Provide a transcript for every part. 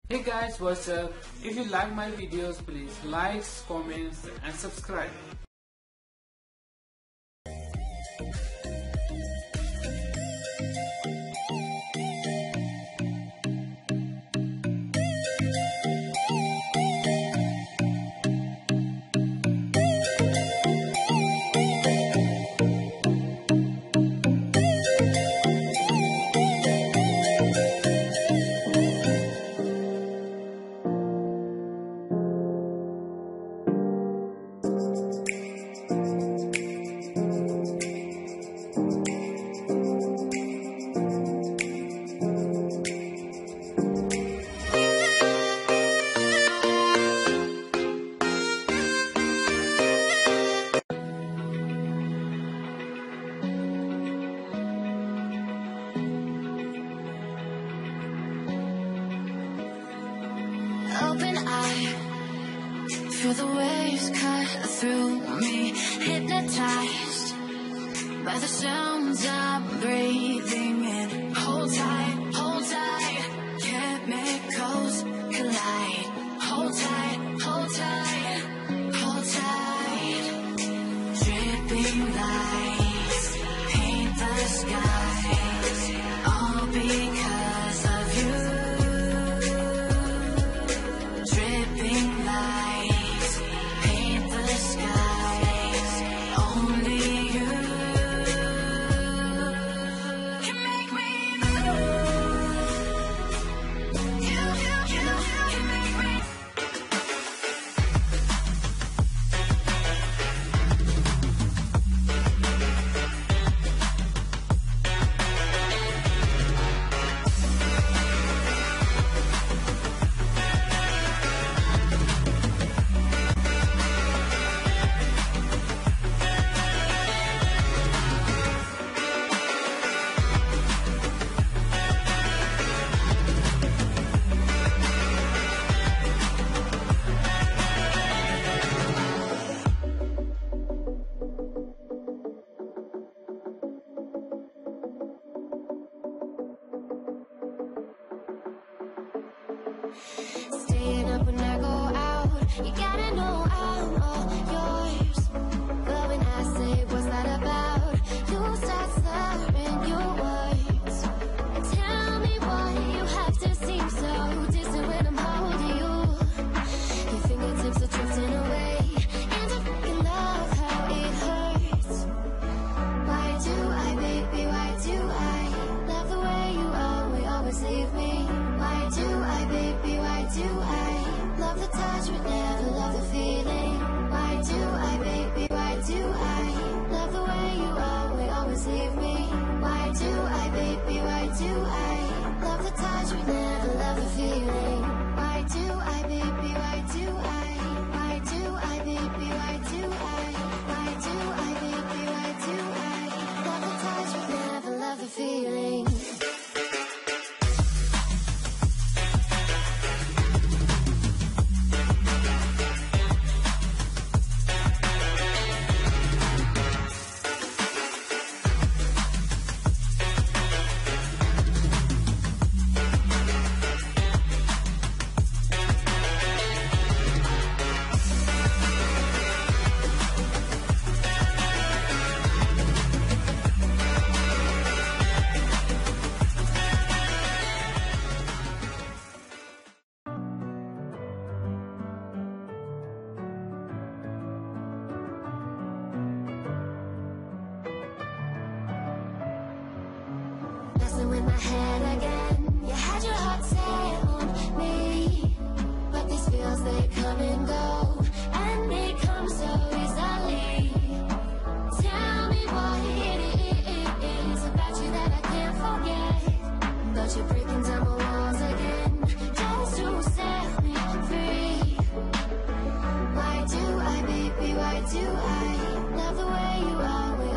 Hey guys, what's up? If you like my videos, please like, comments and subscribe. Open eye, feel the waves cut through me, hypnotized by the sounds I'm breathing in. Hold tight, chemicals collide. Hold tight, hold tight, hold tight. Dripping lights paint the skies, all because of you. Dripping lights paint the skies. Only you can make me move. You can make me. Staying up when I go out, you gotta know I'm all yours. But when I say what's that about, you start slurring your words. Tell me why you have to seem so distant when I'm holding you. Your fingertips are drifting away, and I fucking love how it hurts. Why do I, baby, why do I love the way you always leave me? Why do I, baby, why do I love the touch but never love the feeling? Why do I, baby, why do I love the way you always leave me? Why do I, baby, why do I love the touch but never love the feeling? Why do I, baby, why do I? Why do I, baby, why do I? Why do I, baby, why do I love the touch but never love the feeling? Messing with my head again. You had your heart set on me, but these feels, they come and go, and they come so easily. Tell me what it is about you that I can't forget. But you're breaking down my walls again, just to set me free. Why do I, baby, why do I love the way you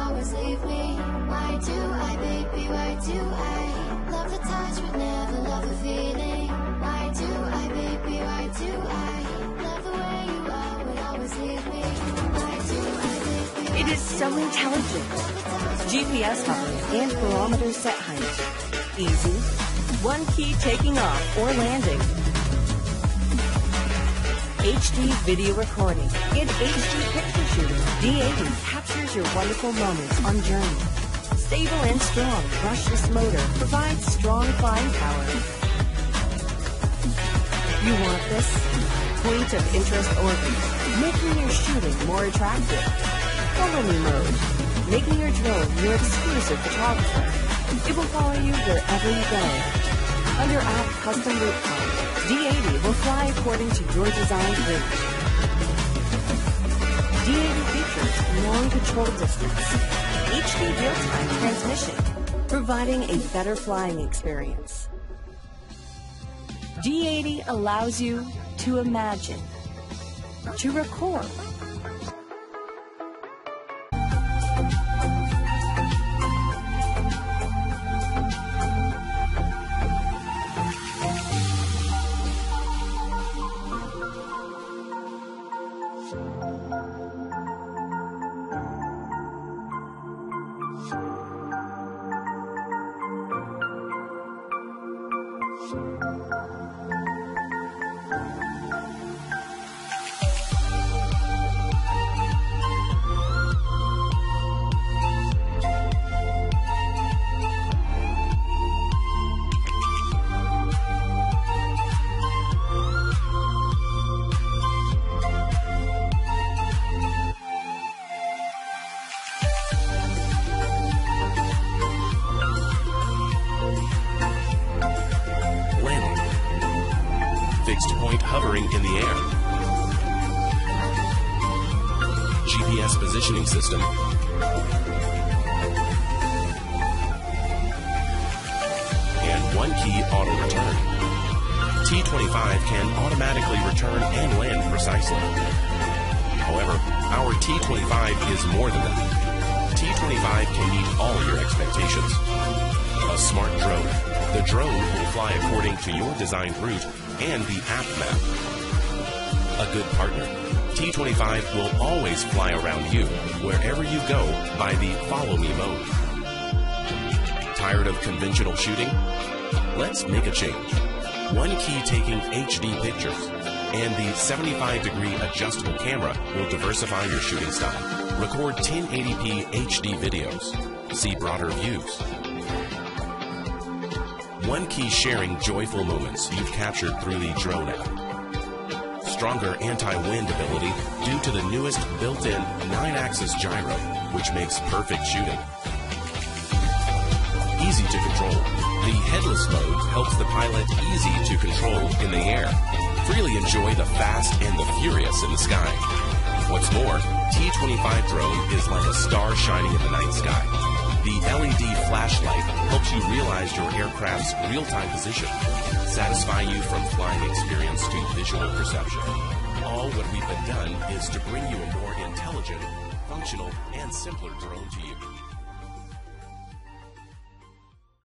always leave me? Why do I, baby, why do I love the touch but never love the feeling? Why do I, baby, why do I love the way you always leave me? Why do I, baby? It is so intelligent. GPS hover and barometer set height. Easy. One key taking off or landing. HD video recording and HD picture shooting, D80 captures your wonderful moments on journey. Stable and strong brushless motor provides strong flying power. You want this? Point of interest orbit, making your shooting more attractive. Follow me mode, making your drone your exclusive photographer. It will follow you wherever you go. Under app custom route plan, D80 will fly according to your designed route. D80 features long control distance, HD real-time transmission, providing a better flying experience. D80 allows you to imagine, to record, fixed point hovering in the air, GPS positioning system, and one key auto return. T25 can automatically return and land precisely. However, our T25 is more than that. T25 can meet all your expectations. A smart drone. The drone will fly according to your designed route and the app map. A good partner. T25 will always fly around you, wherever you go, by the follow me mode. Tired of conventional shooting? Let's make a change. One key taking HD pictures, and the 75-degree adjustable camera will diversify your shooting style. Record 1080p HD videos. See broader views. One key sharing joyful moments you've captured through the drone app. Stronger anti-wind ability due to the newest built-in 9-axis gyro, which makes perfect shooting. Easy to control. The headless mode helps the pilot easy to control in the air. Freely enjoy the fast and the furious in the sky. What's more, T25 Drone is like a star shining in the night sky. The LED flashlight helps you realize your aircraft's real-time position, satisfy you from flying experience to visual perception. All what we've done is to bring you a more intelligent, functional, and simpler drone to you.